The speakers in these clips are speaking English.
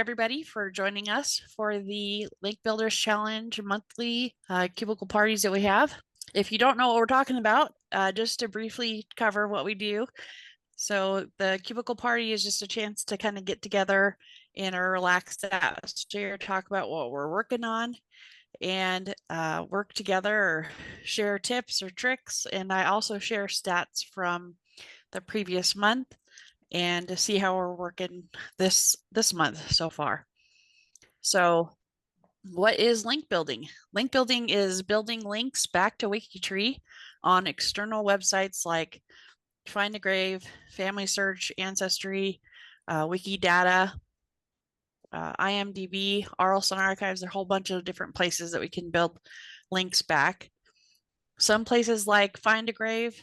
everybody for joining us for the Link Builders Challenge monthly cubicle parties that we have. If you don't know what we're talking about, just to briefly cover what we do. So the cubicle party is just a chance to kind of get together in a relaxed atmosphere, talk about what we're working on, and work together or share tips or tricks. And I also share stats from the previous month and to see how we're working this month so far. So what is link building? Link building is building links back to WikiTree on external websites like FindAGrave, FamilySearch, Ancestry, Wikidata, IMDb, Arlson Archives. There are a whole bunch of different places that we can build links back. Some places like FindAGrave,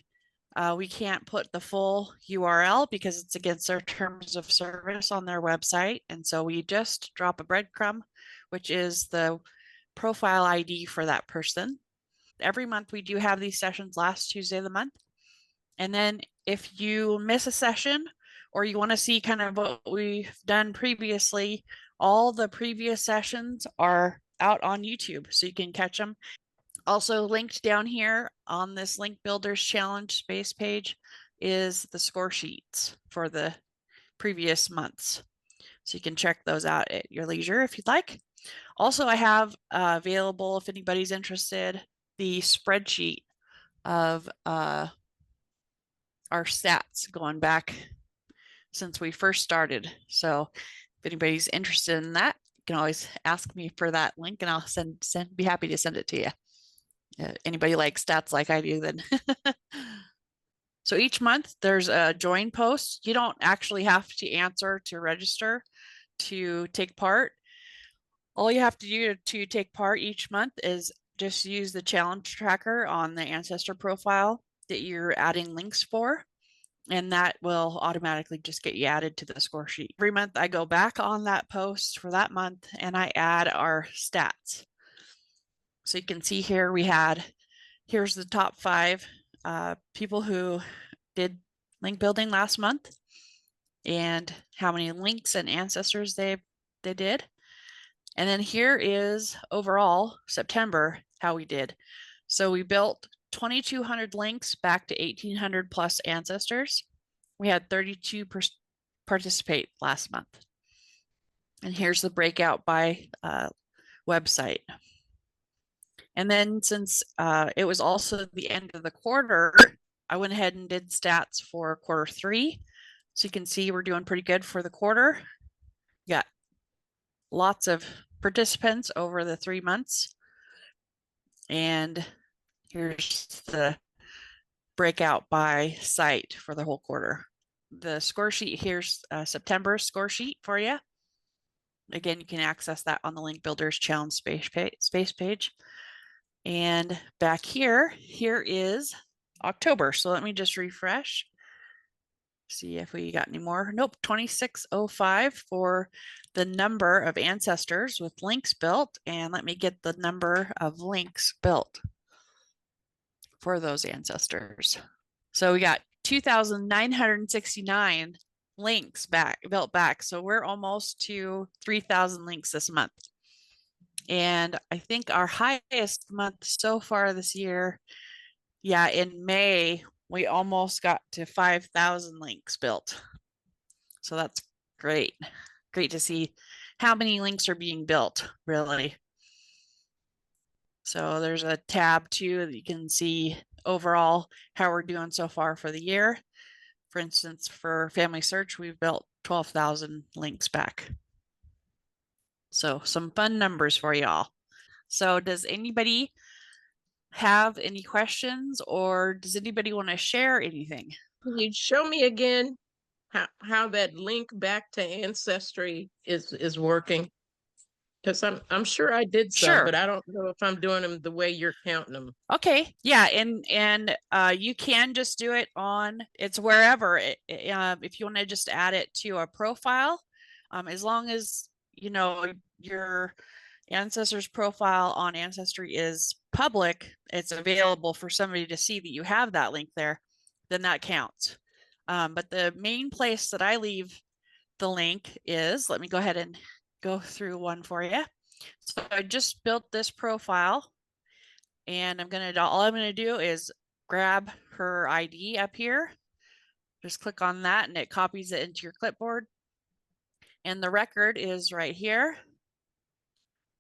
we can't put the full URL because it's against their terms of service on their website. And so we just drop a breadcrumb, which is the profile ID for that person. Every month we do have these sessions last Tuesday of the month. And then if you miss a session or you want to see kind of what we've done previously, all the previous sessions are out on YouTube, so you can catch them. Also linked down here on this Link Builders Challenge space page is the score sheets for the previous months. So you can check those out at your leisure if you'd like. Also, I have available, if anybody's interested, the spreadsheet of our stats going back since we first started. So if anybody's interested in that, you can always ask me for that link and I'll be happy to send it to you. Anybody likes stats like I do, then. So each month there's a join post. You don't actually have to answer to register to take part. All you have to do to take part each month is just use the challenge tracker on the ancestor profile that you're adding links for, and that will automatically just get you added to the score sheet. Every month I go back on that post for that month and I add our stats. So you can see here here's the top 5 people who did link building last month and how many links and ancestors they did. And then here is overall September how we did. So we built 2,200 links back to 1,800 plus ancestors. We had 32 participate last month. And here's the breakout by website. And then since it was also the end of the quarter, I went ahead and did stats for quarter 3. So you can see we're doing pretty good for the quarter. We got lots of participants over the 3 months. And here's the breakout by site for the whole quarter. The score sheet, here's September score sheet for you. Again, you can access that on the Link Builders Challenge space page. And back here is October. So let me just refresh. See if we got any more. Nope, 2605 for the number of ancestors with links built. And let me get the number of links built for those ancestors. So we got 2,969 links built back. So we're almost to 3,000 links this month. And I think our highest month so far this year, yeah, in May, we almost got to 5,000 links built. So that's great. Great to see how many links are being built, really. So there's a tab too that you can see overall how we're doing so far for the year. For instance, for FamilySearch, we've built 12,000 links back. So some fun numbers for y'all. So does anybody have any questions or does anybody want to share anything? Can you show me again how that link back to Ancestry is working? Because I'm sure I did some, Sure. but I don't know if I'm doing them the way you're counting them. Okay. Yeah. And you can just do it on, it's wherever if you want to just add it to a profile, as long as, you know, your ancestors profile on Ancestry is public, it's available for somebody to see that you have that link there, then that counts. But the main place that I leave the link is, let me go ahead and go through one for you. So I just built this profile, and all I'm gonna do is grab her ID up here. Just click on that and it copies it into your clipboard. And the record is right here.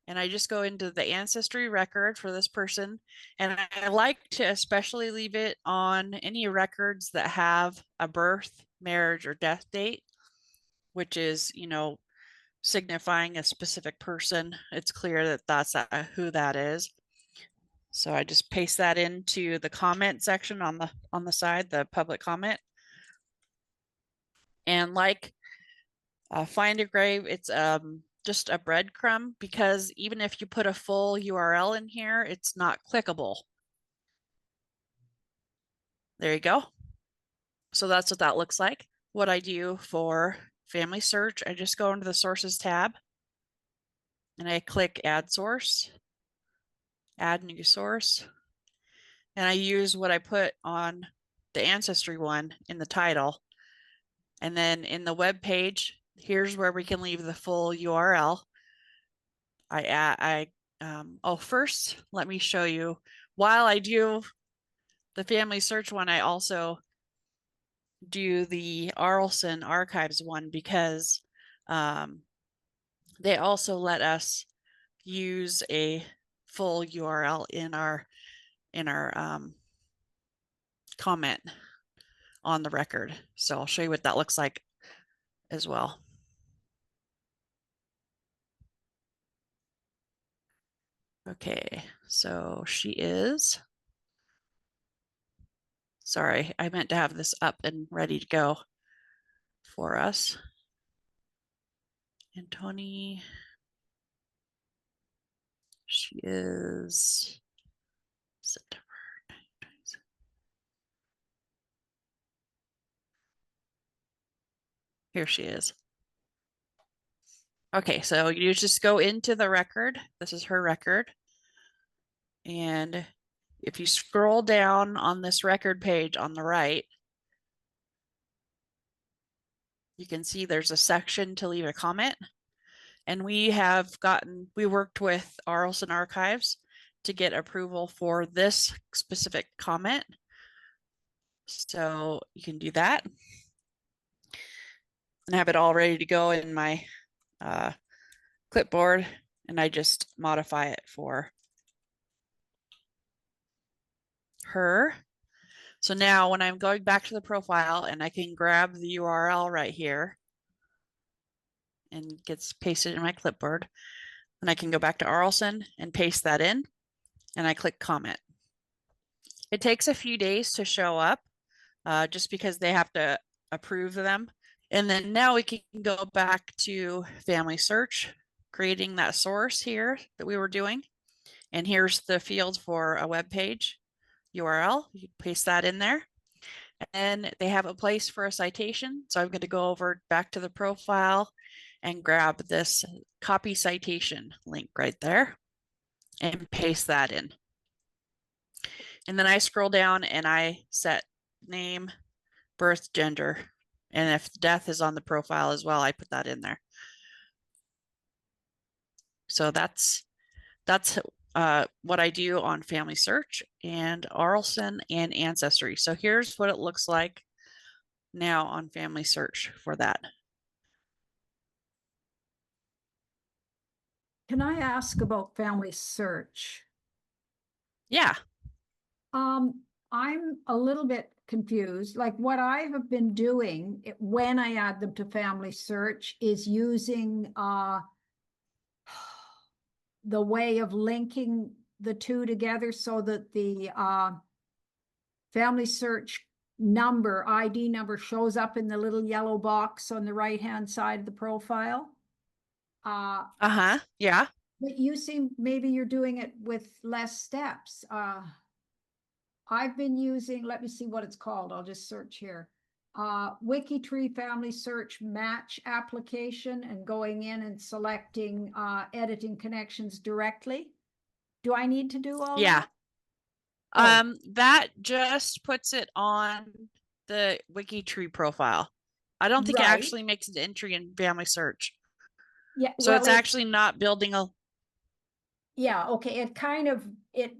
And I just go into the ancestry record for this person. And I like to especially leave it on any records that have a birth, marriage, or death date, which is, signifying a specific person. It's clear that that's who that is. So I just paste that into the comment section on the side, the public comment. And like FindAGrave, it's just a breadcrumb, because even if you put a full URL in here, it's not clickable. There you go. So that's what that looks like. What I do for FamilySearch, I just go into the sources tab and I click add source, add new source. And I use what I put on the Ancestry one in the title. And then in the web page, here's where we can leave the full URL. First, let me show you. While I do the FamilySearch one, I also do the Arlson Archives one, because they also let us use a full URL in our comment on the record. So I'll show you what that looks like as well. Okay, so she is, sorry, I meant to have this up and ready to go for us. And Tony, she is September 9th. Here she is. Okay, so you just go into the record. This is her record. And if you scroll down on this record page on the right, you can see there's a section to leave a comment. And we worked with Arlson Archives to get approval for this specific comment. So you can do that and have it all ready to go in my clipboard, and I just modify it for her. So now when I'm going back to the profile, and I can grab the URL right here and gets pasted in my clipboard, and I can go back to Arlson and paste that in, and I click comment. It takes a few days to show up, just because they have to approve them. And then now we can go back to FamilySearch, creating that source here that we were doing. And here's the field for a web page URL. You paste that in there. And they have a place for a citation. So I'm going to go over back to the profile and grab this copy citation link right there and paste that in. And then I scroll down and I set name, birth, gender. And if death is on the profile as well, I put that in there. So that's what I do on FamilySearch and Arlson and Ancestry. So here's what it looks like now on FamilySearch for that. Can I ask about FamilySearch? Yeah. I'm a little bit confused. Like, what I have been doing when I add them to FamilySearch is using the way of linking the two together so that the FamilySearch ID number shows up in the little yellow box on the right-hand side of the profile. Yeah. But you seem, maybe you're doing it with less steps. I've been using, let me see what it's called. I'll just search here. WikiTree FamilySearch match application, and going in and selecting editing connections directly. Do I need to do all that? That just puts it on the WikiTree profile. I don't think it actually makes an entry in FamilySearch. Yeah, So well, it's actually not building a, yeah, okay, it kind of, it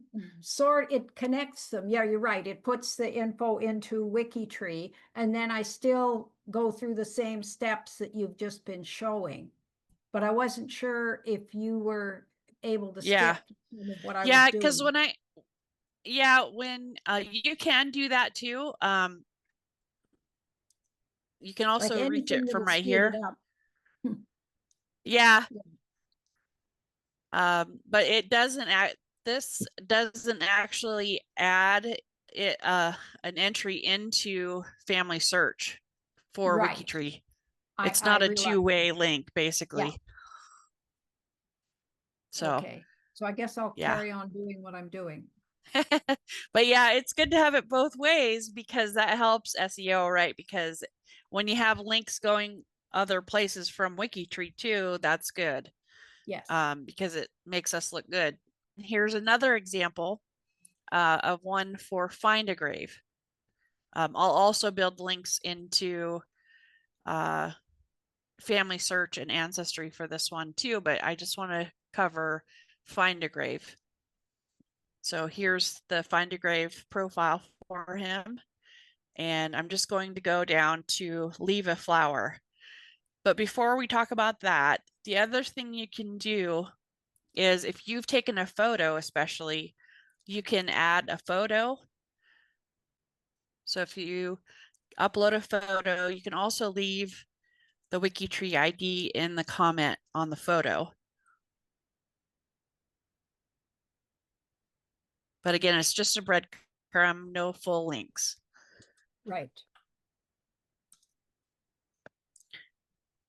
connects them. Yeah, you're right. It puts the info into WikiTree, and then I still go through the same steps that you've just been showing. But I wasn't sure if you were able to yeah. skip some of what I was Yeah, because doing. when you can do that too. You can Like also reach anything it that'll from right speed it here. up. Yeah. Yeah. But it doesn't act, this doesn't actually add it an entry into FamilySearch for Right. WikiTree. I It's not a realize. two-way link, Yeah, basically. So okay. So I guess I'll yeah. carry on doing what I'm doing. But yeah, it's good to have it both ways because that helps SEO, right? Because when you have links going other places from WikiTree too, that's good. Yes. Because it makes us look good. Here's another example of one for FindAGrave. I'll also build links into FamilySearch and Ancestry for this one too, but I just want to cover FindAGrave. So here's the FindAGrave profile for him. And I'm just going to go down to leave a flower. But before we talk about that, the other thing you can do is if you've taken a photo, especially, you can add a photo. So if you upload a photo, you can also leave the WikiTree ID in the comment on the photo. But again, it's just a breadcrumb, no full links. Right.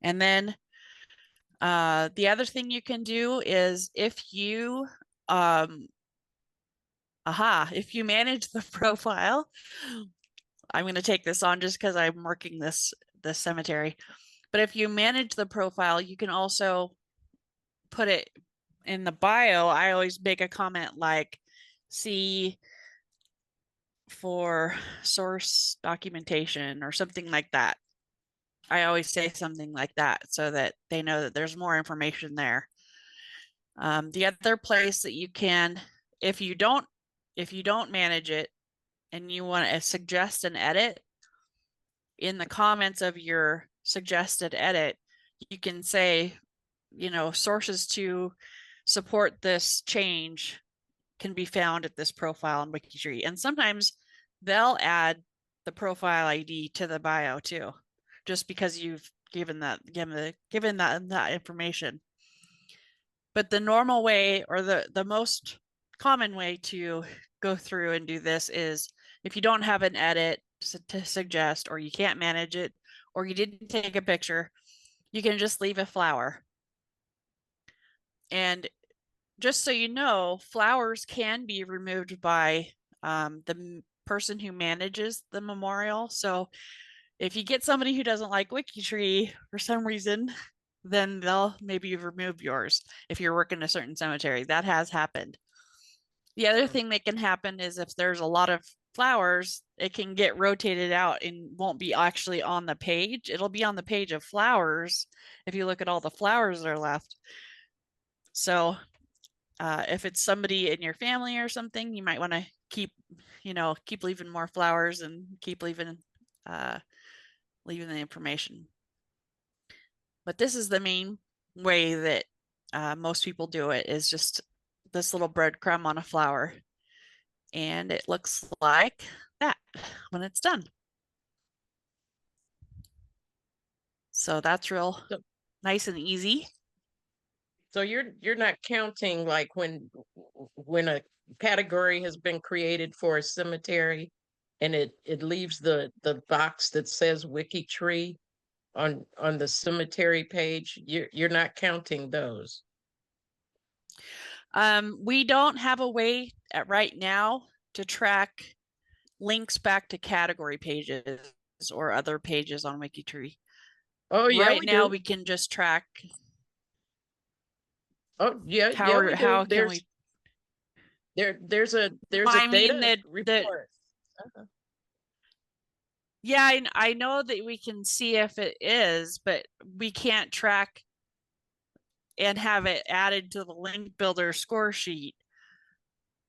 And then the other thing you can do is if you if you manage the profile, I'm going to take this on just because I'm working this cemetery. But if you manage the profile, you can also put it in the bio. I always make a comment like, see for source documentation or something like that. I always say something like that so that they know that there's more information there. The other place that you can, if you don't manage it and you want to suggest an edit, in the comments of your suggested edit, you can say, sources to support this change can be found at this profile in WikiTree. And sometimes they'll add the profile ID to the bio too, just because you've given that information. But the normal way, or the most common way to go through and do this is if you don't have an edit to suggest, or you can't manage it, or you didn't take a picture, you can just leave a flower. And just so you know, flowers can be removed by the person who manages the memorial. So if you get somebody who doesn't like WikiTree for some reason, then they'll maybe remove yours if you're working a certain cemetery. That has happened. The other thing that can happen is if there's a lot of flowers, it can get rotated out and won't be actually on the page. It'll be on the page of flowers if you look at all the flowers that are left. So if it's somebody in your family or something, you might want to keep leaving more flowers and keep leaving the information. But this is the main way that most people do it, is just this little breadcrumb on a flower. And it looks like that when it's done. So that's real nice and easy. So you're not counting like when a category has been created for a cemetery and it leaves the box that says WikiTree on the cemetery page. You're not counting those. We don't have a way right now to track links back to category pages or other pages on WikiTree. Oh yeah, Right we now do. we can just track. Oh yeah, how we do. how can we? There's a I mean data that report. yeah, I know that we can see if it is, but we can't track and have it added to the link builder score sheet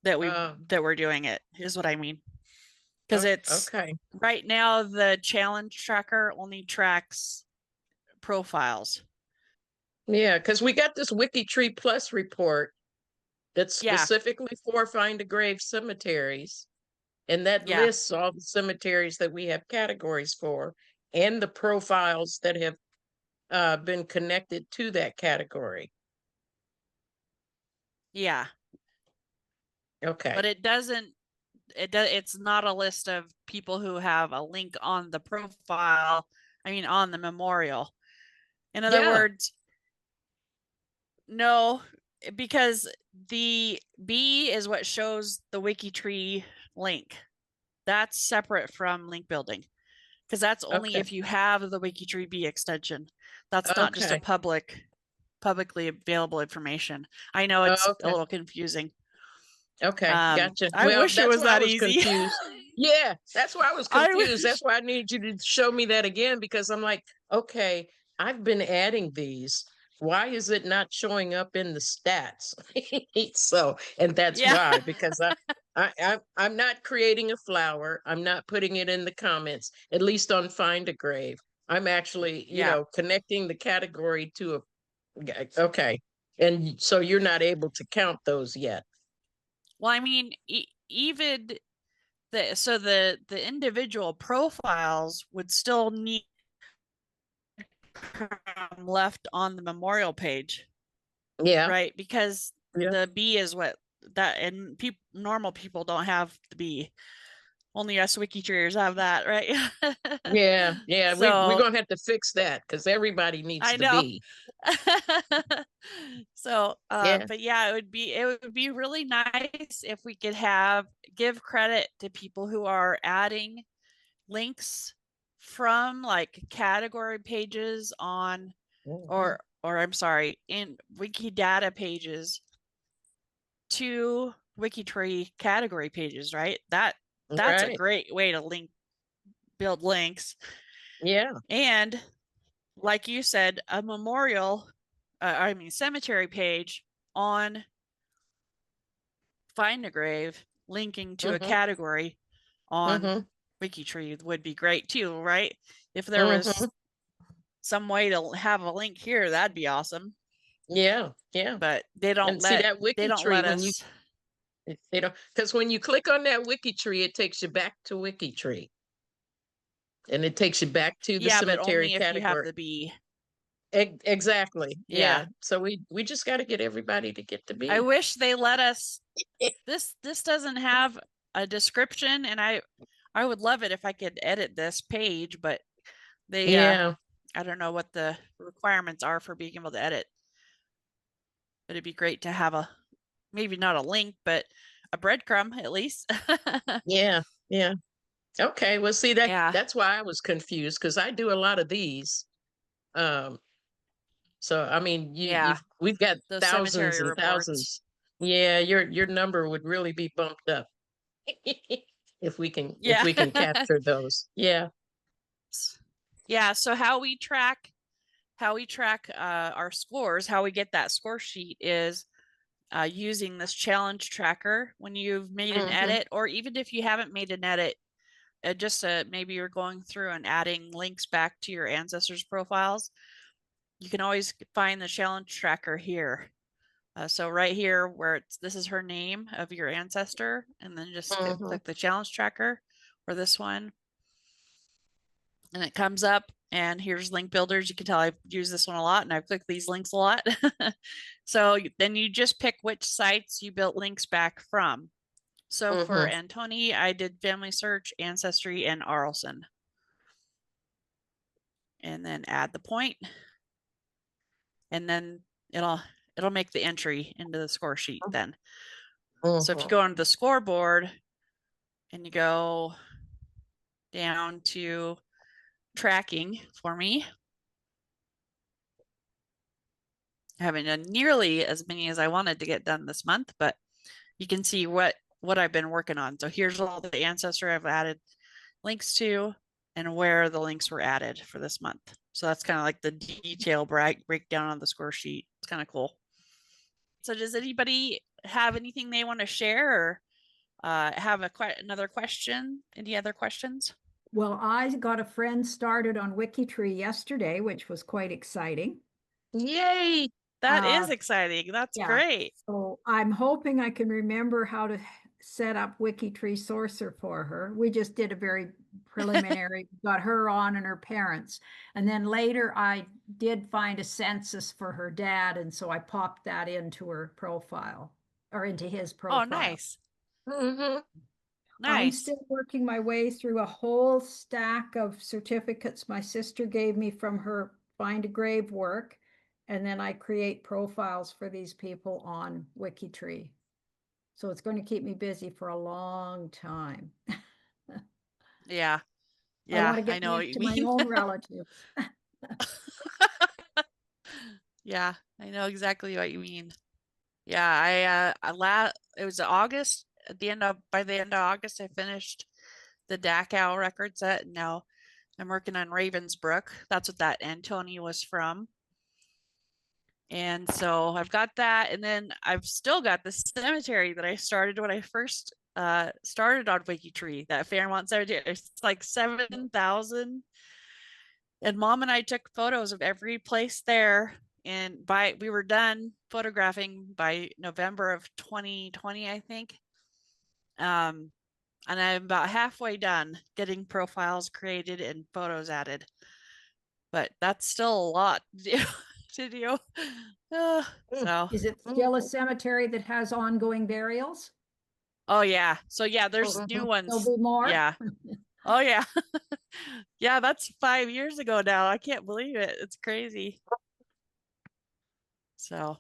that we're doing it, is what I mean. Because it's okay. right now the challenge tracker only tracks profiles. Yeah, because we got this WikiTree Plus report that's Yeah. specifically for FindAGrave cemeteries. And that Yeah. lists all the cemeteries that we have categories for and the profiles that have been connected to that category. Yeah. Okay. But it's not a list of people who have a link on the profile, I mean on the memorial. In other words, no, because the B is what shows the WikiTree link. That's separate from link building, because that's only if you have the WikiTree B extension. That's not just a publicly available information. I know it's a little confusing. Okay, gotcha. I wish it was that easy. Confused. Yeah, that's why I was confused. That's why I need you to show me that again, because I'm like, okay, I've been adding these. Why is it not showing up in the stats? So, and that's why, because I'm not creating a flower. I'm not putting it in the comments, at least on FindAGrave. I'm actually, connecting the category to a, okay. And so you're not able to count those yet. Well, I mean, even the individual profiles would still need left on the memorial page. Yeah. Right, because the B is what that, and normal people don't have the B. Only us WikiTreeers have that, right? Yeah. So, we're gonna have to fix that because everybody needs the B. So, but yeah, it would be really nice if we could give credit to people who are adding links from like category pages on, or I'm sorry, in Wikidata pages to WikiTree category pages, right? That's a great way to build links. Yeah. And like you said, a memorial, cemetery page on FindAGrave linking to a category on WikiTree would be great too, right? If there was some way to have a link here, that'd be awesome. Yeah. But they don't let that WikiTree us. They don't, because when you click on that WikiTree, it takes you back to WikiTree. And it takes you back to the cemetery but only category. If you have the B. Exactly. Yeah. So we just got to get everybody to get the B. I wish they let us. This doesn't have a description, and I would love it if I could edit this page, but they I don't know what the requirements are for being able to edit. But it'd be great to have maybe not a link, but a breadcrumb at least. Yeah. Okay. Well, see that's why I was confused, because I do a lot of these. So I mean, we've got those thousands and reports. thousands. Yeah, your number would really be bumped up if we can capture those. Yeah. Yeah. So how we track our scores, how we get that score sheet is using this challenge tracker when you've made an edit, or even if you haven't made an edit, just maybe you're going through and adding links back to your ancestors profiles. You can always find the challenge tracker here. So right here where this is her name of your ancestor, and then just click the challenge tracker or this one. And it comes up, and here's link builders. You can tell I've used this one a lot, and I've clicked these links a lot. So then you just pick which sites you built links back from. So for Antoni, I did FamilySearch, Ancestry, and Arlson. And then add the point. And then it'll make the entry into the score sheet then. So if you go onto the scoreboard and you go down to tracking for me, I haven't done nearly as many as I wanted to get done this month, but you can see what I've been working on. So here's all the ancestor I've added links to, and where the links were added for this month. So that's kind of like the detail breakdown on the score sheet. It's kind of cool. So does anybody have anything they want to share, or have another question? Any other questions? Well, I got a friend started on WikiTree yesterday, which was quite exciting. Yay. That is exciting. That's yeah. great. So I'm hoping I can remember how to set up WikiTree Sourcer for her. We just did a very preliminary, got her on and her parents. And then later I did find a census for her dad. And so I popped that into her profile or into his profile. Oh, nice. Mm-hmm. I'm Nice. still working my way through a whole stack of certificates my sister gave me from her FindAGrave work. And then I create profiles for these people on WikiTree. So it's going to keep me busy for a long time. Yeah. I Yeah, want to I get know what back you to my mean. own relatives. Yeah, I know exactly what you mean. Yeah, it was August, by the end of August, I finished the Dachau record set. And now I'm working on Ravensbrook. That's what that Antony was from. And so I've got that, and then I've still got the cemetery that I started when I first started on WikiTree, that Fairmont Cemetery. It's like 7,000. And Mom and I took photos of every place there, and we were done photographing by November of 2020, I think. And I'm about halfway done getting profiles created and photos added, but that's still a lot to do. To do. So Is it still a cemetery that has ongoing burials? oh yeah, so yeah, there's new There'll ones. be more? Yeah. Oh yeah. Yeah, that's 5 years ago now. I can't believe it. It's crazy. So,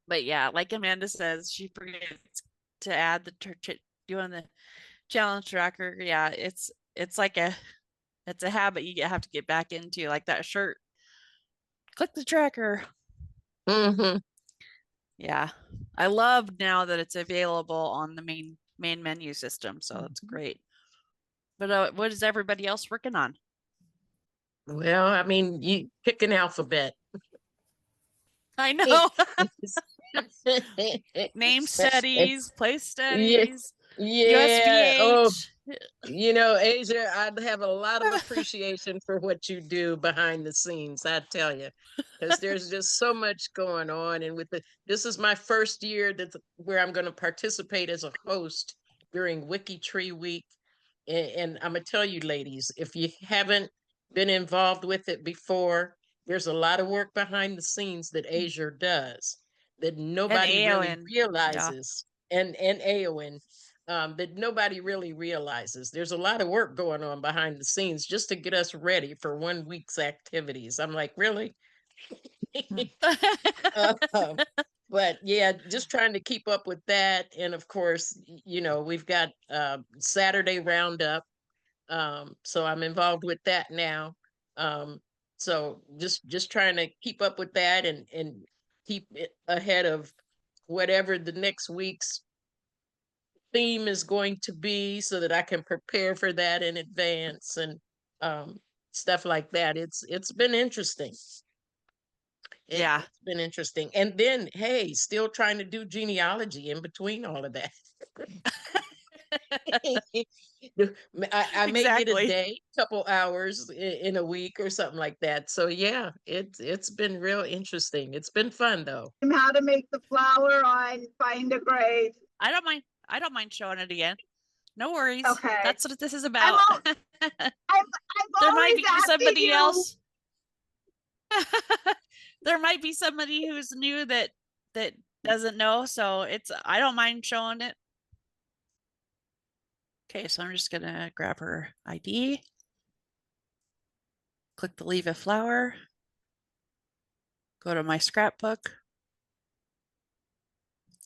but yeah, like Amanda says, she forgets to add doing the challenge tracker. Yeah, it's like it's a habit you have to get back into, like that shirt. Click the tracker. Mm-hmm. Yeah, I love now that it's available on the main menu system, so that's great. But what is everybody else working on? Well, I mean, you pick an alphabet. I know. Name Name studies, place Yeah, studies, yeah. Oh, USBH. you know, Asia, I'd have a lot of appreciation for what you do behind the scenes, I tell you, because there's just so much going on. And this is my first year where I'm going to participate as a host during WikiTree Week. And I'm going to tell you, ladies, if you haven't been involved with it before, there's a lot of work behind the scenes that Asia does that And nobody really Aowen. Yeah. realizes. And Aowen, that nobody really realizes. There's a lot of work going on behind the scenes just to get us ready for 1 week's activities. I'm like, really? Um, but yeah, just trying to keep up with that. And of course, you know, we've got Saturday Roundup. So I'm involved with that now. So just trying to keep up with that and keep it ahead of whatever the next week's theme is going to be so that I can prepare for that in advance and stuff like that. It's been interesting. Yeah. It's been interesting. And then, hey, still trying to do genealogy in between all of that. I may get a Exactly. day, couple hours in a week or something like that. So yeah, it's been real interesting. It's been fun though. How to make the flower on FindAGrave. I don't mind showing it again. No worries. Okay. That's what this is about. I'm There might always be asking somebody you. else. There might be somebody who's new that doesn't know, so I don't mind showing it. Okay, so I'm just gonna grab her ID. Click the leave a flower. Go to my scrapbook.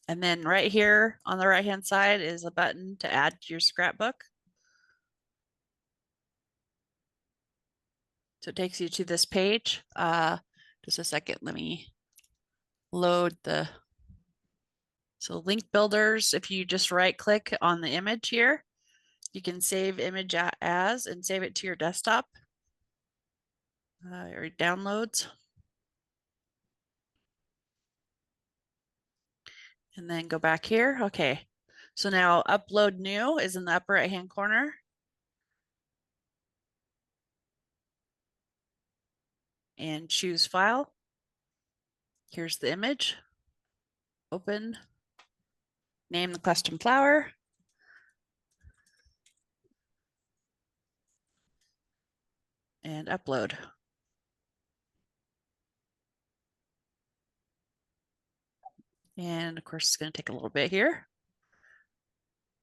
And then right here on the right hand side is a button to add to your scrapbook. So it takes you to this page. Just a second, let me load so link builders. If you just right click on the image here, You can save image as and save it to your desktop or downloads. And then go back here. Okay. So now upload new is in the upper right hand corner. And choose file. Here's the image. Open. Name the custom flower. And upload. And of course, it's going to take a little bit here.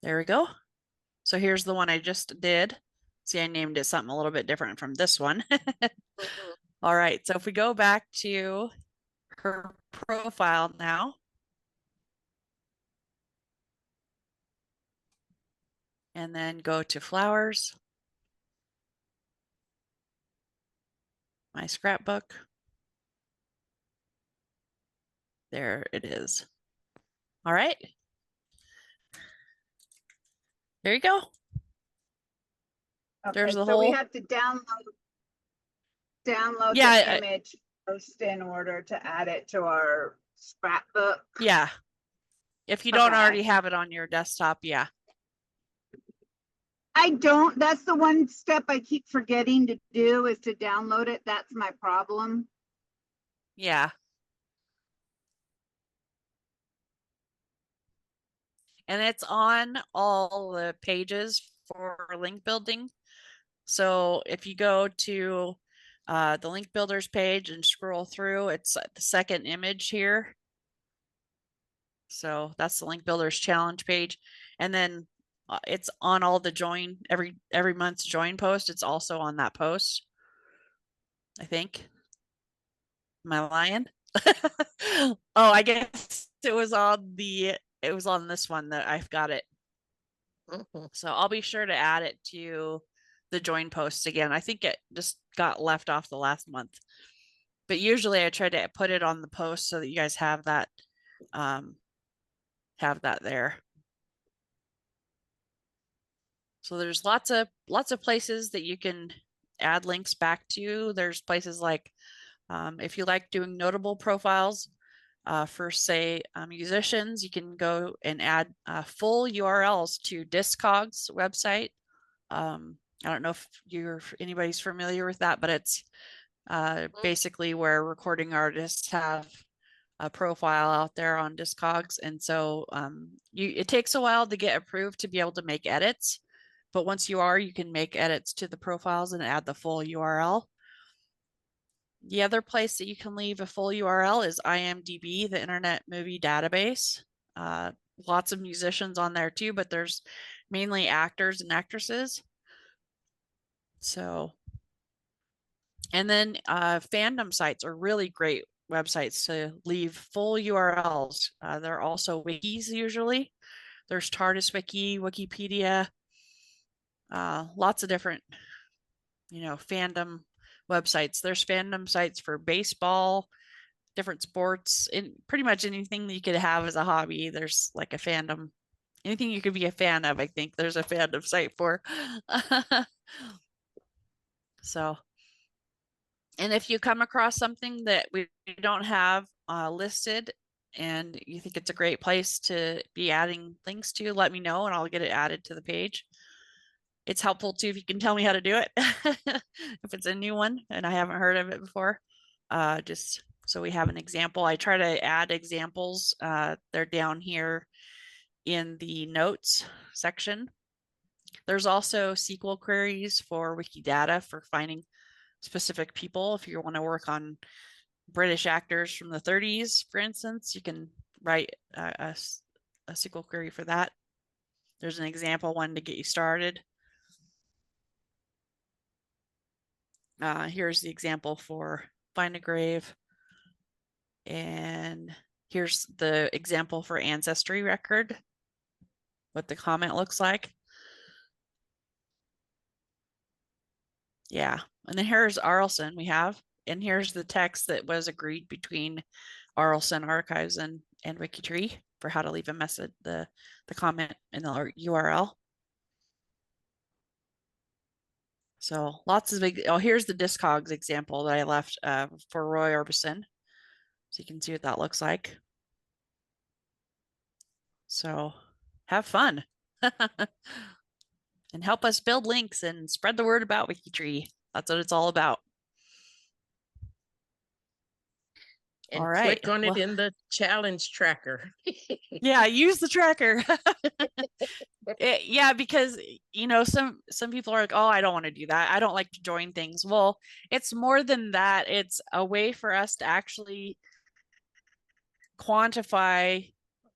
There we go. So here's the one I just did. See, I named it something a little bit different from this one. All right. So if we go back to her profile now. And then go to flowers. My scrapbook. There it is. All right. There you go. Okay, There's the so we whole. have to download Yeah, the image first in order to add it to our scrapbook. Yeah. If you don't Okay. already have it on your desktop, yeah. I don't, that's the one step I keep forgetting to do is to download it. That's my problem. Yeah. And it's on all the pages for link building. So if you go to the link builders page and scroll through, it's the second image here. So that's the link builders challenge page. And then it's on all the join every month's join post. It's also on that post, I think. Am I lying? Oh, I guess it was on this one that I've got it. So I'll be sure to add it to the join posts again. I think it just got left off the last month. But usually I try to put it on the post so that you guys have that there. So there's lots of places that you can add links back to. There's places like if you like doing notable profiles for say musicians, you can go and add full URLs to Discogs website. I don't know if anybody's familiar with that, but it's basically where recording artists have a profile out there on Discogs. And so it takes a while to get approved to be able to make edits. But once you can make edits to the profiles and add the full URL. The other place that you can leave a full URL is IMDb, the Internet Movie Database. Lots of musicians on there too, but there's mainly actors and actresses. So, and then fandom sites are really great websites to leave full URLs. They're also wikis usually. There's TARDIS Wiki, Wikipedia, lots of different, fandom websites. There's fandom sites for baseball, different sports, and pretty much anything that you could have as a hobby. There's like a fandom, anything you could be a fan of, I think there's a fandom site for. So, and if you come across something that we don't have listed and you think it's a great place to be adding links to, let me know and I'll get it added to the page. It's helpful too if you can tell me how to do it. If it's a new one and I haven't heard of it before, just so we have an example. I try to add examples. They're down here in the notes section. There's also SQL queries for Wikidata for finding specific people. If you want to work on British actors from the 30s, for instance, you can write a SQL query for that. There's an example one to get you started. Here's the example for FindAGrave. And here's the example for Ancestry record, what the comment looks like. Yeah, and then here's Arlson we have, and here's the text that was agreed between Arlson Archives and WikiTree for how to leave a message, the comment in the URL. So lots of big, oh, here's the Discogs example that I left for Roy Orbison. So you can see what that looks like. So have fun and help us build links and spread the word about WikiTree. That's what it's all about. And All right. click on it Well, in the challenge tracker. yeah, use the tracker. Yeah, because you know, some people are like, oh, I don't want to do that. I don't like to join things. Well, it's more than that. It's a way for us to actually quantify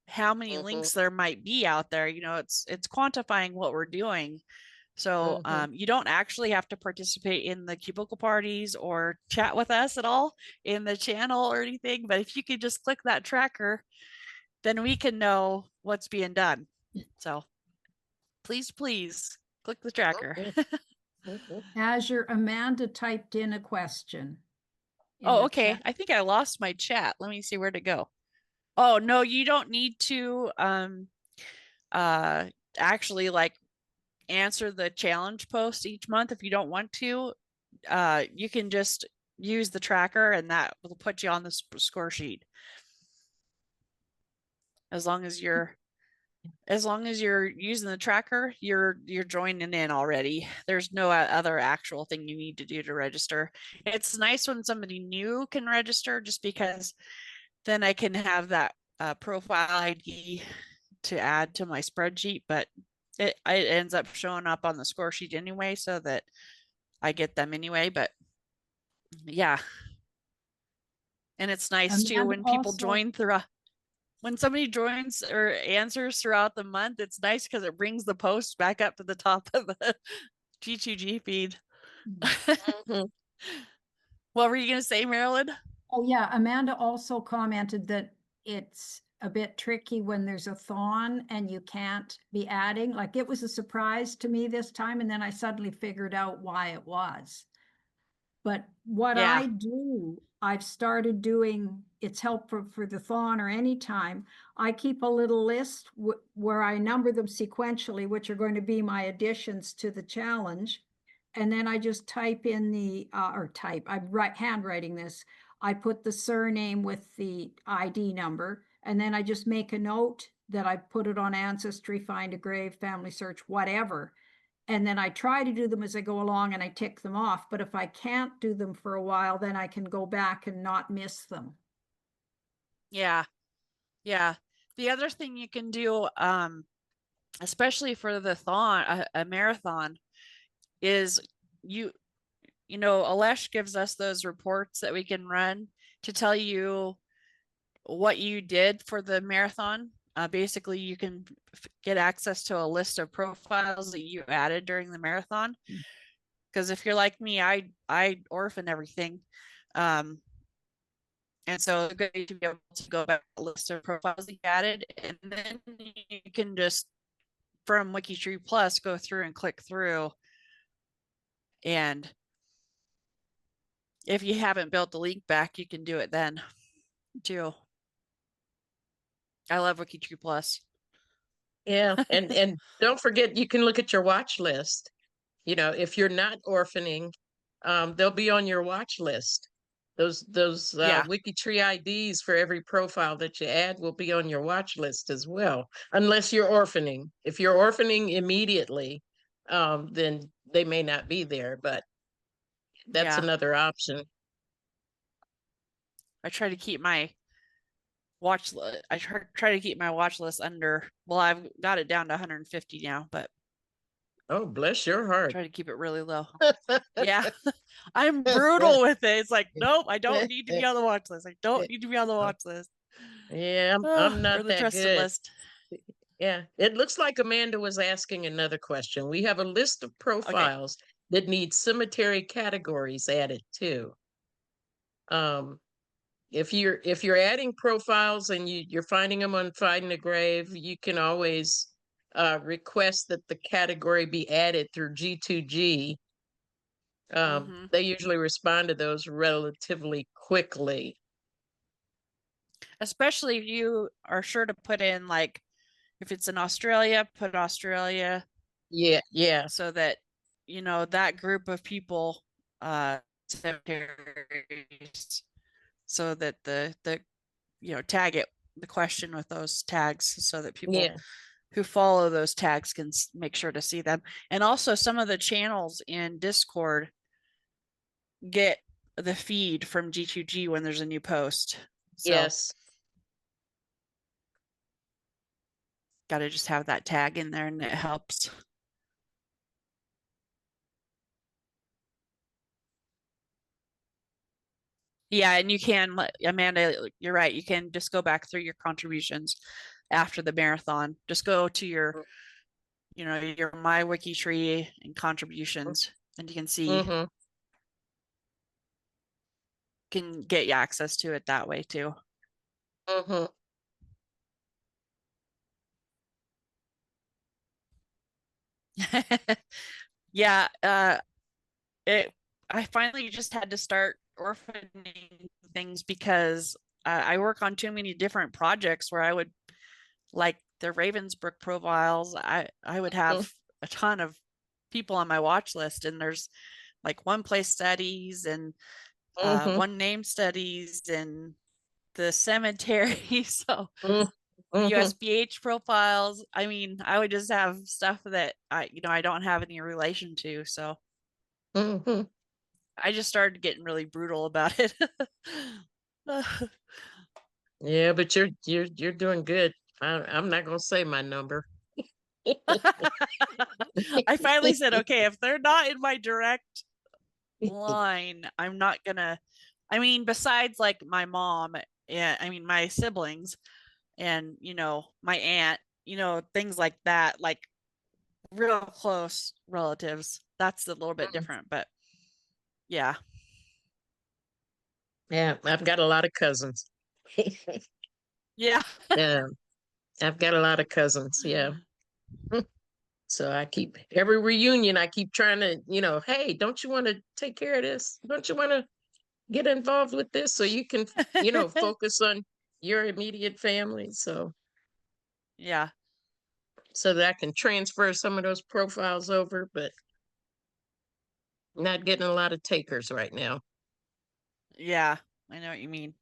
how many links there might be out there. You know, it's quantifying what we're doing. So you don't actually have to participate in the cubicle parties or chat with us at all in the channel or anything. But if you could just click that tracker, then we can know what's being done. So please click the tracker. Azure, Amanda typed in a question. Oh, okay. I think I lost my chat. Let me see where to go. Oh, no, you don't need to actually like answer the challenge post each month if you don't want to. You can just use the tracker and that will put you on the score sheet. As long as you're using the tracker, you're joining in already. There's no other actual thing you need to do to register. It's nice when somebody new can register, just because then I can have that profile ID to add to my spreadsheet, but it ends up showing up on the score sheet anyway, so that I get them anyway. But yeah, and it's nice too when people join through. When somebody joins or answers throughout the month, it's nice because it brings the post back up to the top of the G2G feed. What were you going to say, Marilyn? Oh, yeah. Amanda also commented that it's a bit tricky when there's a thon and you can't be adding. Like, it was a surprise to me this time, and then I suddenly figured out why it was. But what I do, I've started doing, it's helpful for the thon or any time. I keep a little list where I number them sequentially, which are going to be my additions to the challenge. And then I just type in the, I'm handwriting this. I put the surname with the ID number, and then I just make a note that I put it on Ancestry, FindAGrave, FamilySearch, whatever. And then I try to do them as I go along and I tick them off. But if I can't do them for a while, then I can go back and not miss them. Yeah. Yeah. The other thing you can do, especially for the thon, a marathon, is you know, Alesh gives us those reports that we can run to tell you what you did for the marathon. Basically, you can get access to a list of profiles that you added during the marathon. Because if you're like me, I orphan everything. And so it's good to be able to go back to a list of profiles that you added, and then you can just, from WikiTree Plus, go through and click through. And if you haven't built the link back, you can do it then too. I love WikiTree Plus. Yeah, and don't forget, you can look at your watch list. You know, if you're not orphaning, they'll be on your watch list. Those WikiTree IDs for every profile that you add will be on your watch list as well, unless you're orphaning. If you're orphaning immediately, then they may not be there, but that's another option. I try to keep my watch list. I try to keep my watch list under. Well, I've got it down to 150 now, but oh, bless your heart. Try to keep it really low. Yeah, I'm brutal with it. It's like, nope, I don't need to be on the watch list. I don't need to be on the watch list. Yeah, I'm not or the that trusted good. list. Yeah, it looks like Amanda was asking another question. We have a list of profiles that need cemetery categories added too. If you're adding profiles and you're finding them on FindAGrave, you can always request that the category be added through G2G. They usually respond to those relatively quickly. Especially if you are sure to put in, like, if it's in Australia, put Australia. Yeah. So that you know, that group of people, cemeteries, so that the you know, tag it the question with those tags so that people Yeah. who follow those tags can make sure to see them. And also some of the channels in Discord get the feed from G2G when there's a new post. So Yes. got to just have that tag in there and it helps. Yeah, and you can, Amanda, you're right. You can just go back through your contributions after the marathon. Just go to your, you know, your My WikiTree and contributions, and you can see, Mm-hmm. can get you access to it that way too. Mm-hmm. Yeah, I finally just had to start orphaning things because I work on too many different projects where I would, like the Ravensbrook profiles, I would have a ton of people on my watch list, and there's like one place studies and Mm-hmm. one name studies and the cemetery. So the Mm-hmm. USBH profiles, I mean, I would just have stuff that I don't have any relation to. So Mm-hmm. I just started getting really brutal about it. Yeah, but you're doing good. I'm not gonna say my number. I finally said, okay, if they're not in my direct line, I'm not gonna, I mean, besides like my mom, and I mean, my siblings and, you know, my aunt, you know, things like that, like real close relatives. That's a little bit different, but yeah. Yeah, I've got a lot of cousins. Yeah. Yeah, I've got a lot of cousins. Yeah. So I keep every reunion, I keep trying to, hey, don't you want to take care of this? Don't you want to get involved with this so you can, focus on your immediate family? Yeah. So that I can transfer some of those profiles over, but not getting a lot of takers right now. Yeah. I know what you mean.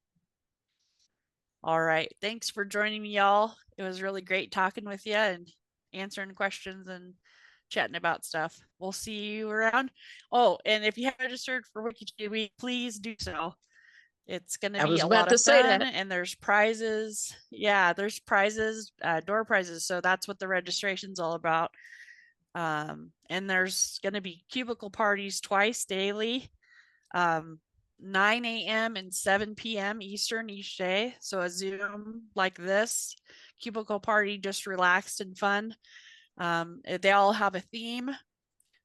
All right. Thanks for joining me, y'all. It was really great talking with you and answering questions and chatting about stuff. We'll see you around. Oh, and if you haven't registered for WikiTree Week, please do so. It's going to I be was a about lot to of say fun, that. and there's prizes. Yeah, there's prizes, door prizes. So that's what the registration's all about. And there's going to be cubicle parties twice daily. 9 a.m. and 7 p.m. Eastern each day. So a Zoom like this, cubicle party, just relaxed and fun. They all have a theme.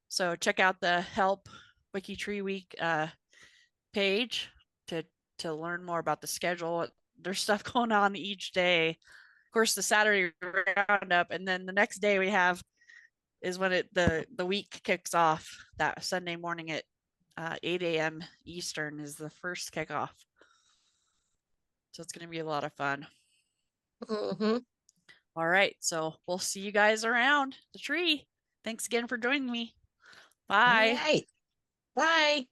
So check out the Help WikiTree Week page to learn more about the schedule. There's stuff going on each day. Of course, the Saturday roundup, and then the next day we have is when the week kicks off. That Sunday morning at 8 a.m. Eastern is the first kickoff. So it's going to be a lot of fun. Mm-hmm. All right. So we'll see you guys around the tree. Thanks again for joining me. Bye. All right. Bye.